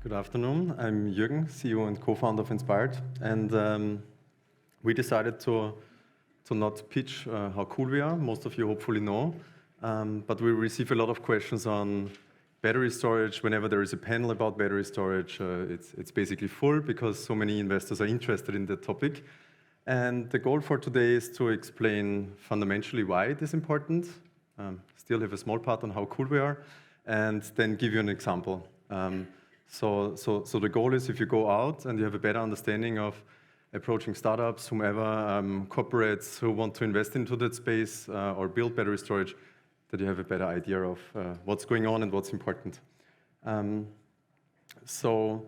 Good afternoon. I'm Jürgen, CEO and co-founder of Enspired, and we decided to not pitch how cool we are. Most of you hopefully know, but we receive a lot of questions on battery storage. Whenever there is a panel about battery storage, it's basically full because so many investors are interested in the topic. And the goal for today is to explain fundamentally why it is important, still have a small part on how cool we are, and then give you an example. So the goal is, if you go out and you have a better understanding of approaching startups, whomever, corporates who want to invest into that space or build battery storage, that you have a better idea of what's going on and what's important. So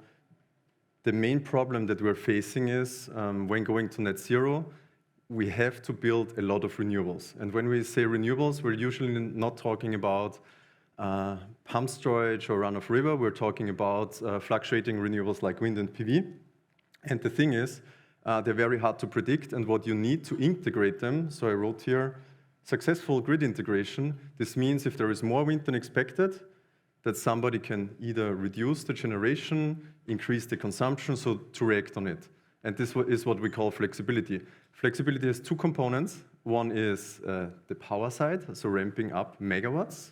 the main problem that we're facing is when going to net zero, we have to build a lot of renewables. And when we say renewables, we're usually not talking about pump storage or run-of-river. We're talking about fluctuating renewables like wind and PV. And the thing is, they're very hard to predict, and what you need to integrate them, so I wrote here, successful grid integration. This means if there is more wind than expected, that somebody can either reduce the generation, increase the consumption, so to react on it. And this is what we call flexibility. Flexibility has two components. One is the power side, so ramping up megawatts,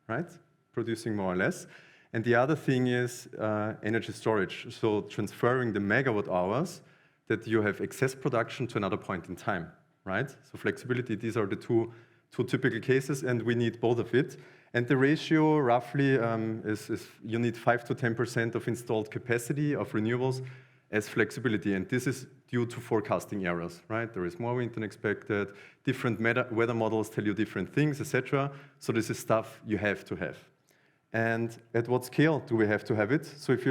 right? Producing more or less. And the other thing is energy storage, so transferring the megawatt hours that you have excess production to another point in time, right? So flexibility, these are the two typical cases, and we need both of it. And the ratio roughly is you need 5 to 10% of installed capacity of renewables as flexibility, and this is due to forecasting errors, right? There is more wind than expected, different weather models tell you different things, etc. So this is stuff you have to have. And at what scale do we have to have it? So if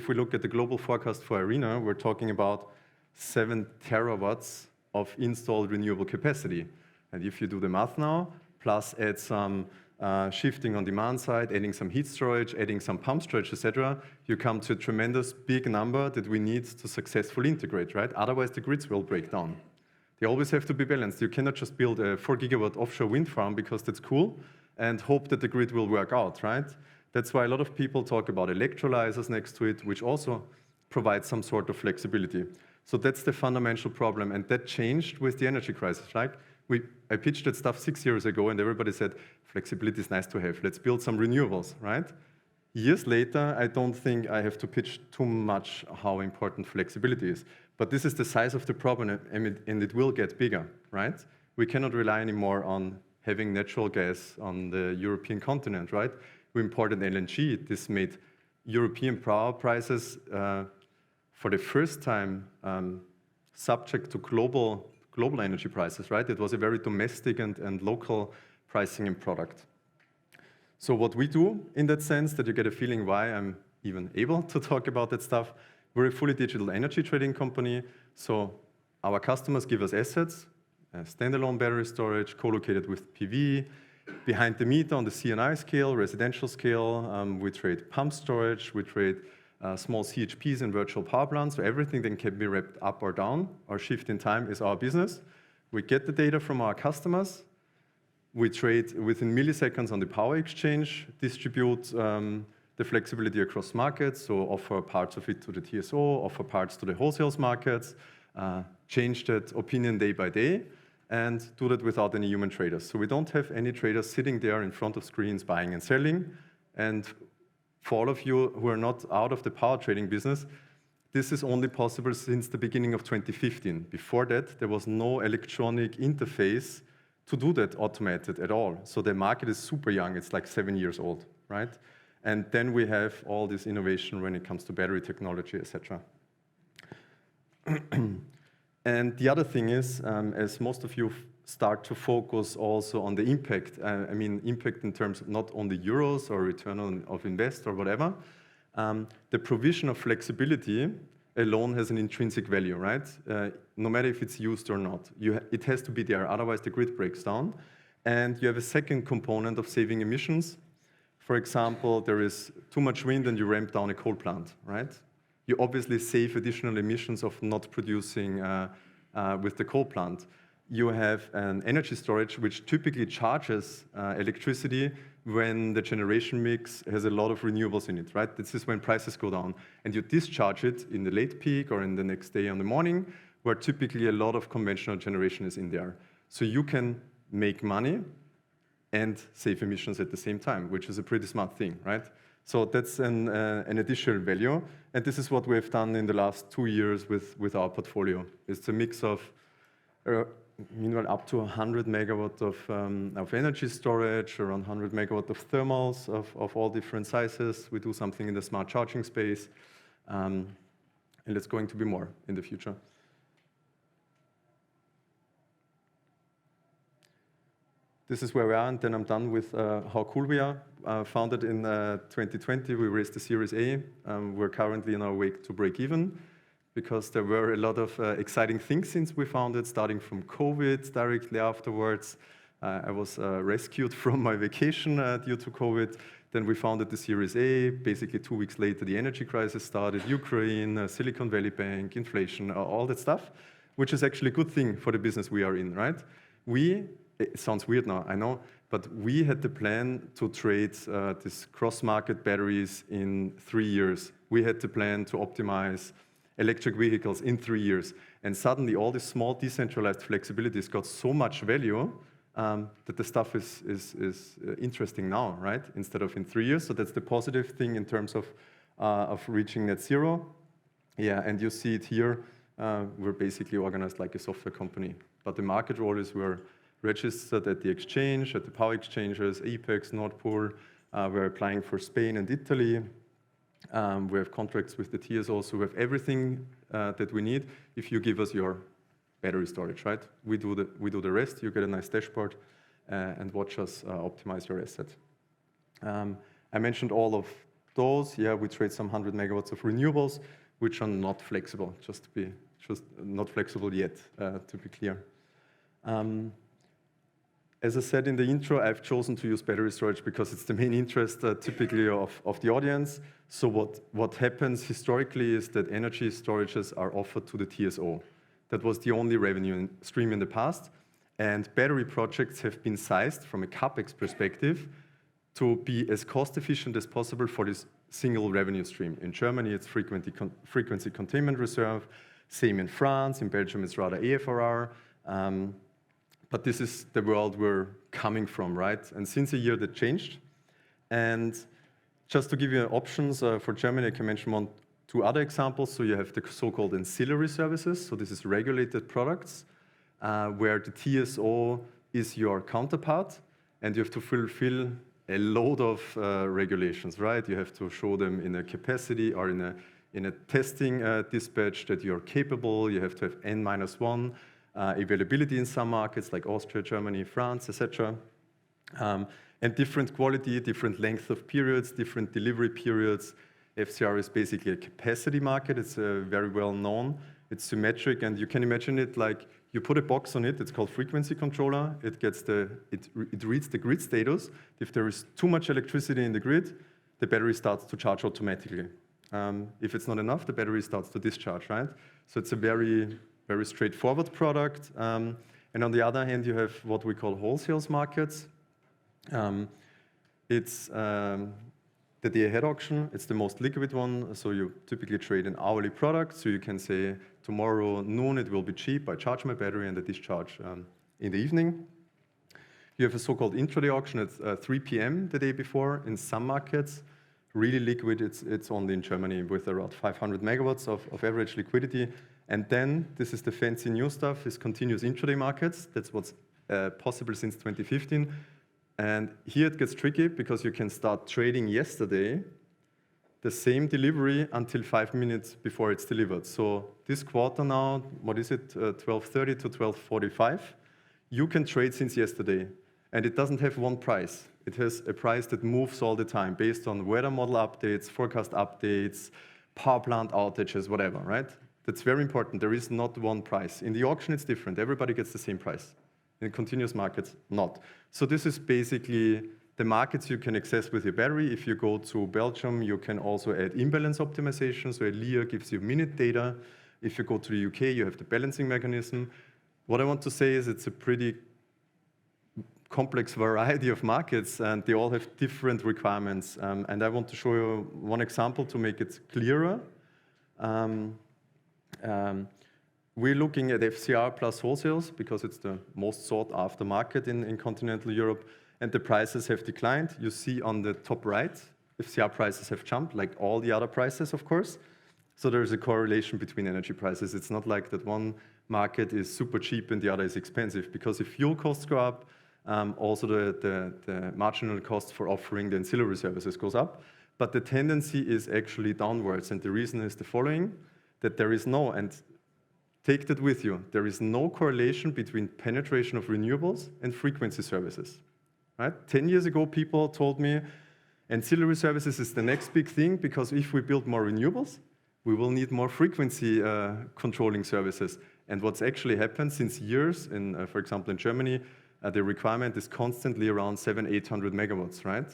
we look at the global forecast for ARENA, we're talking about 7 terawatts of installed renewable capacity. And if you do the math now, plus add some shifting on demand side, adding some heat storage, adding some pump storage, etc., you come to a tremendous big number that we need to successfully integrate, right? Otherwise, the grids will break down. They always have to be balanced. You cannot just build a 4 gigawatt offshore wind farm because that's cool and hope that the grid will work out, right? That's why a lot of people talk about electrolyzers next to it, which also provide some sort of flexibility. So that's the fundamental problem, and that changed with the energy crisis, right? I pitched that stuff 6 years ago, and everybody said, flexibility is nice to have. Let's build some renewables, right? Years later, I don't think I have to pitch too much how important flexibility is. But this is the size of the problem, and it will get bigger, right? We cannot rely anymore on having natural gas on the European continent, right? We imported LNG. This made European power prices, for the first time, subject to global energy prices, right? It was a very domestic and local pricing and product. So what we do in that sense, that you get a feeling why I'm even able to talk about that stuff, we're a fully digital energy trading company. So our customers give us assets, standalone battery storage, co-located with PV, behind the meter on the C&I scale, residential scale. We trade pump storage, we trade small CHPs and virtual power plants, so everything that can be wrapped up or down or shift in time is our business. We get the data from our customers. We trade within milliseconds on the power exchange, distribute the flexibility across markets, so offer parts of it to the TSO, offer parts to the wholesale markets, change that opinion day by day, and do that without any human traders. So we don't have any traders sitting there in front of screens buying and selling. And for all of you who are not out of the power trading business, this is only possible since the beginning of 2015. Before that, there was no electronic interface to do that automated at all. So the market is super young. It's like 7 years old, right? And then we have all this innovation when it comes to battery technology, etc. And the other thing is, as most of you start to focus also on the impact, I mean impact in terms of not only euros or return of invest or whatever, the provision of flexibility alone has an intrinsic value, right? No matter if it's used or not. It has to be there, otherwise the grid breaks down. And you have a second component of saving emissions. For example, there is too much wind and you ramp down a coal plant, right? You obviously save additional emissions of not producing with the coal plant. you have an energy storage which typically charges electricity when the generation mix has a lot of renewables in it, right? This is when prices go down. And you discharge it in the late peak or in the next day on the morning, where typically a lot of conventional generation is in there. So you can make money and save emissions at the same time, which is a pretty smart thing, right? So that's an additional value. And this is what we have done in the last 2 years with our portfolio. It's a mix of meanwhile, up to 100 megawatt of energy storage, around 100 megawatt of thermals of all different sizes. We do something in the smart charging space, and it's going to be more in the future. This is where we are, and then I'm done with how cool we are. Founded in 2020, we raised the Series A. We're currently on our way to break even, because there were a lot of exciting things since we founded, starting from COVID directly afterwards. I was rescued from my vacation due to COVID. Then we founded the Series A. Basically 2 weeks later, the energy crisis started, Ukraine, Silicon Valley Bank, inflation, all that stuff, which is actually a good thing for the business we are in, right? It sounds weird now, I know, but we had the plan to trade these cross-market batteries in 3 years. We had the plan to optimize electric vehicles in 3 years. And suddenly all this small decentralized flexibilities got so much value that the stuff is interesting now, right? Instead of in 3 years. So that's the positive thing in terms of reaching net zero. Yeah, and you see it here. We're basically organized like a software company. But the market role is we're registered at the exchange, at the power exchanges, Apex, Nord Pool. We're applying for Spain and Italy. We have contracts with the TSO, so we have everything that we need if you give us your battery storage, right? We do the rest. You get a nice dashboard and watch us optimize your asset. I mentioned all of those. Yeah, we trade some 100 megawatts of renewables, which are not flexible, just not flexible yet, to be clear. As I said in the intro, I've chosen to use battery storage because it's the main interest typically of the audience. So what happens historically is that energy storages are offered to the TSO. That was the only revenue stream in the past. And battery projects have been sized from a CapEx perspective to be as cost efficient as possible for this single revenue stream. In Germany, it's frequency containment reserve. Same in France. In Belgium, it's rather AFRR. But this is the world we're coming from, right? And since a year, that changed. And just to give you options for Germany, I can mention 2 other examples. So you have the so-called ancillary services. So this is regulated products where the TSO is your counterpart, and you have to fulfill a load of regulations, right? You have to show them in a capacity or in a testing dispatch that you're capable. You have to have N-1 availability in some markets like Austria, Germany, France, etc. And different quality, different length of periods, different delivery periods. FCR is basically a capacity market. It's very well known. It's symmetric, and you can imagine it like you put a box on it. It's called frequency controller. It reads the grid status. If there is too much electricity in the grid, the battery starts to charge automatically. If it's not enough, the battery starts to discharge, right? So it's a very straightforward product. And on the other hand, you have what we call wholesale markets. It's the day-ahead auction. It's the most liquid one. So you typically trade an hourly product. So you can say, tomorrow noon it will be cheap. I charge my battery and I discharge in the evening. You have a so-called intraday auction at 3 p.m. the day before. In some markets, really liquid, it's only in Germany with around 500 megawatts of average liquidity. And then, this is the fancy new stuff, is continuous intraday markets. That's what's possible since 2015. And here it gets tricky because you can start trading yesterday the same delivery until 5 minutes before it's delivered. So this quarter now, what is it, 12:30 to 12:45? You can trade since yesterday. And it doesn't have one price. It has a price that moves all the time based on weather model updates, forecast updates, power plant outages, whatever, right? That's very important. There is not one price. In the auction, it's different. Everybody gets the same price. In continuous markets, not. So this is basically the markets you can access with your battery. If you go to Belgium, you can also add imbalance optimization. So ELIA gives you minute data. If you go to the UK, you have the balancing mechanism. What I want to say is it's a pretty complex variety of markets, and they all have different requirements. And I want to show you one example to make it clearer. We're looking at FCR plus wholesales because it's the most sought after market in continental Europe, and the prices have declined. You see on the top right, FCR prices have jumped, like all the other prices, of course. So there's a correlation between energy prices. It's not like that one market is super cheap and the other is expensive, because if fuel costs go up, also the marginal cost for offering the ancillary services goes up. But the tendency is actually downwards, and the reason is the following, that there is no, and take that with you, there is no correlation between penetration of renewables and frequency services. Right? 10 years ago, people told me ancillary services is the next big thing, because if we build more renewables, we will need more frequency controlling services. And what's actually happened since years, for example, in Germany, the requirement is constantly around 700-800 megawatts, right?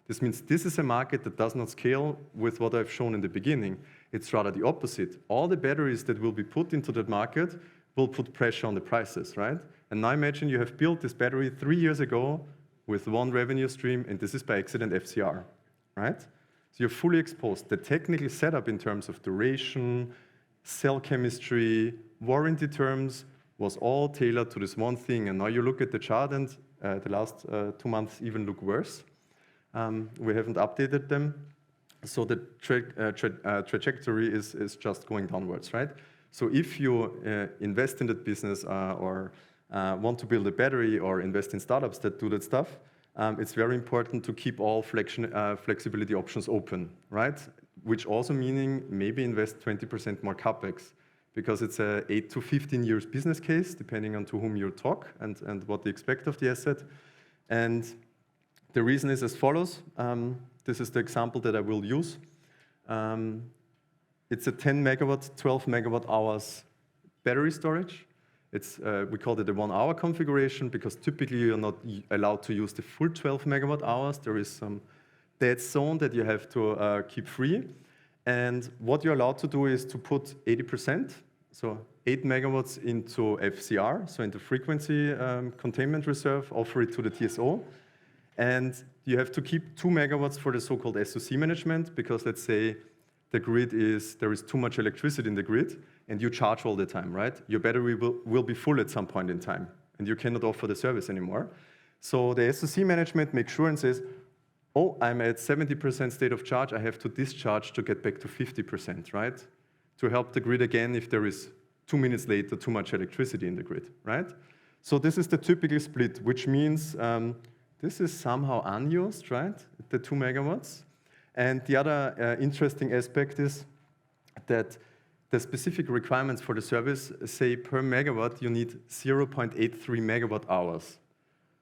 This means this is a market that does not scale with what I've shown in the beginning. It's rather the opposite. All the batteries that will be put into that market will put pressure on the prices, right? And now imagine you have built this battery 3 years ago with one revenue stream, and this is by accident FCR, right? So you're fully exposed. The technical setup in terms of duration, cell chemistry, warranty terms was all tailored to this one thing. And now you look at the chart, and the last 2 months even look worse. We haven't updated them. So the trajectory is just going downwards, right? So if you invest in that business or want to build a battery or invest in startups that do that stuff, it's very important to keep all flexibility options open, right? Which also meaning maybe invest 20% more CapEx, because it's a 8 to 15 years business case, depending on to whom you talk and what they expect of the asset. And the reason is as follows. This is the example that I will use. It's a 10 megawatt, 12 megawatt hours battery storage. We call it a 1 hour configuration, because typically you're not allowed to use the full 12 megawatt hours. There is some dead zone that you have to keep free. And what you're allowed to do is to put 80%, so 8 megawatts into FCR, so into frequency containment reserve, offer it to the TSO. And you have to keep 2 megawatts for the so-called SOC management, because let's say there is too much electricity in the grid, and you charge all the time, right? Your battery will be full at some point in time, and you cannot offer the service anymore. So the SOC management makes sure and says, oh, I'm at 70% state of charge, I have to discharge to get back to 50%, right? To help the grid again if there is 2 minutes later too much electricity in the grid, right? So this is the typical split, which means this is somehow unused, right? The 2 megawatts. And the other interesting aspect is that the specific requirements for the service say per megawatt you need 0.83 megawatt hours.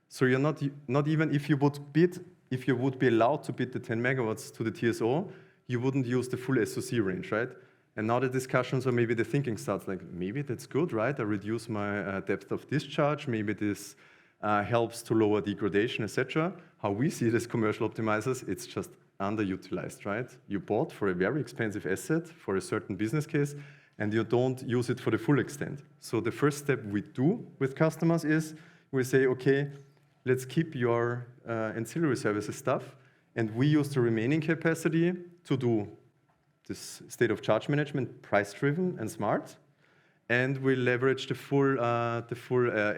So you're not even if you would be allowed to bid the 10 megawatts to the TSO, you wouldn't use the full SOC range, right? And now the discussions, or maybe the thinking starts like, maybe that's good, right? I reduce my depth of discharge. Maybe this helps to lower degradation, etc. How we see it as commercial optimizers, it's just underutilized, right? You bought for a very expensive asset for a certain business case, and you don't use it for the full extent. So the first step we do with customers is we say, okay, let's keep your ancillary services stuff, and we use the remaining capacity to do this state of charge management, price-driven and smart, and we leverage the full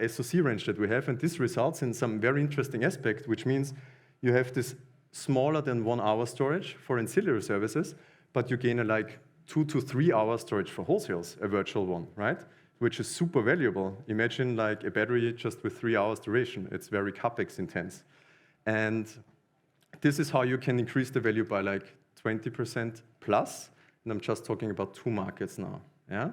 SOC range that we have, and this results in some very interesting aspect, which means you have this smaller than 1 hour storage for ancillary services, but you gain a like 2 to 3 hour storage for wholesales, a virtual one, right? Which is super valuable. Imagine like a battery just with 3 hours duration. It's very CapEx intense. And this is how you can increase the value by like 20% plus. And I'm just talking about 2 markets now, yeah?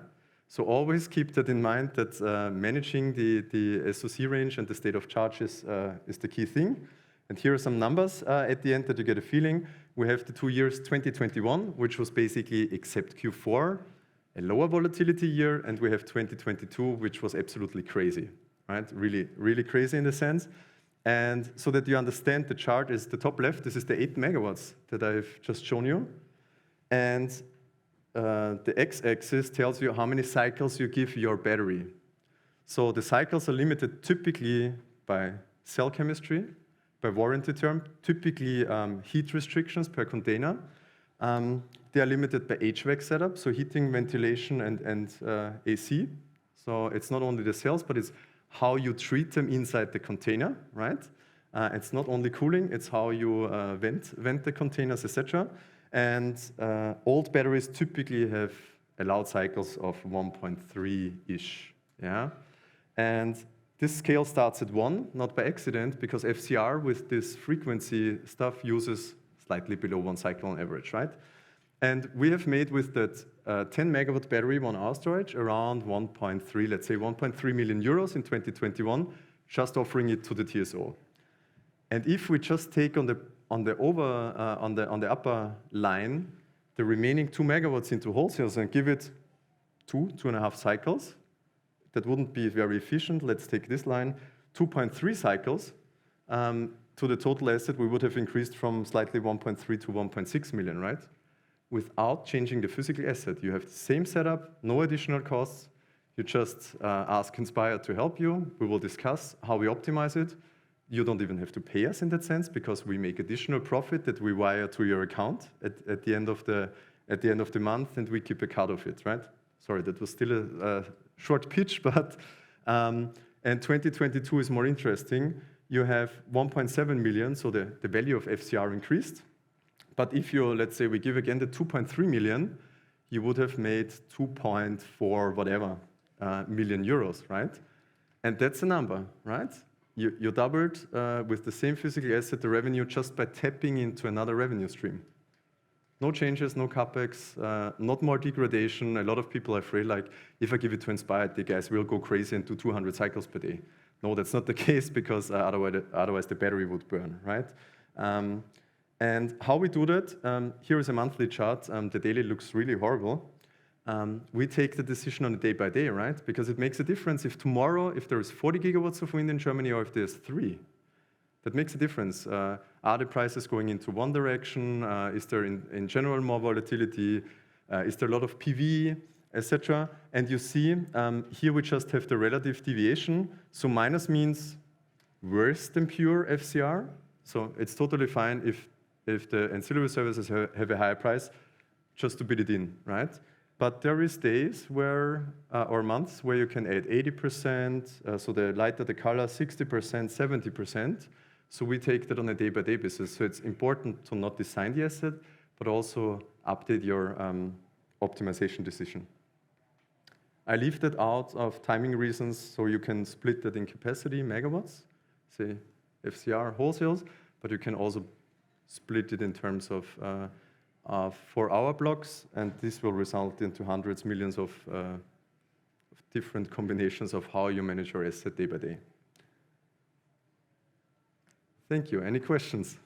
So always keep that in mind, that managing the SOC range and the state of charge is the key thing. And here are some numbers at the end that you get a feeling. We have the 2 years 2021, which was basically, except Q4, a lower volatility year, and we have 2022, which was absolutely crazy, right? Really, really crazy in the sense. And so that you understand, the chart is the top left. This is the 8 megawatts that I've just shown you. And the x-axis tells you how many cycles you give your battery. So the cycles are limited typically by cell chemistry, by warranty term, typically heat restrictions per container. They are limited by HVAC setup, so heating, ventilation, and AC. So it's not only the cells, but it's how you treat them inside the container, right? It's not only cooling, it's how you vent the containers, etc. And old batteries typically have allowed cycles of 1.3-ish, yeah? And this scale starts at 1, not by accident, because FCR with this frequency stuff uses slightly below 1 cycle on average, right? And we have made with that 10 megawatt battery 1 hour storage around 1.3, let's say 1.3 million euros in 2021, just offering it to the TSO. And if we just take on the upper line the remaining 2 megawatts into wholesales and give it 2.5 cycles, that wouldn't be very efficient. Let's take this line, 2.3 cycles. To the total asset, we would have increased from slightly 1.3 to 1.6 million, right? Without changing the physical asset. You have the same setup, no additional costs. You just ask Enspired to help you. We will discuss how we optimize it. You don't even have to pay us in that sense because we make additional profit that we wire to your account at the end of the month, and we keep a cut of it, right? Sorry, that was still a short pitch, but and 2022 is more interesting. You have 1.7 million, so the value of FCR increased. But if you, let's say, we give again the 2.3 million, you would have made 2.4 whatever million euros, right? And that's a number, right? You doubled with the same physical asset the revenue just by tapping into another revenue stream. No changes, no capex, not more degradation. A lot of people are afraid, like, if I give it to Enspired, the guys will go crazy and do 200 cycles per day. No, that's not the case because otherwise the battery would burn, right? And how we do that, here is a monthly chart. The daily looks really horrible. We take the decision on a day by day, right? Because it makes a difference if tomorrow, if there is 40 gigawatts of wind in Germany or if there's 3. That makes a difference. Are the prices going into one direction? Is there in general more volatility? Is there a lot of PV, etc.? And you see, here we just have the relative deviation. So minus means worse than pure FCR. So it's totally fine if the ancillary services have a higher price, just to bid it in, right? But there is days where, or months where you can add 80%, so the lighter the color, 60%, 70%. So we take that on a day-by-day basis. So it's important to not design the asset, but also update your optimization decision. I leave that out of timing reasons, so you can split that in capacity, megawatts, say FCR wholesales, but you can also split it in terms of 4-hour blocks, and this will result into hundreds, millions of different combinations of how you manage your asset day by day. Thank you. Any questions?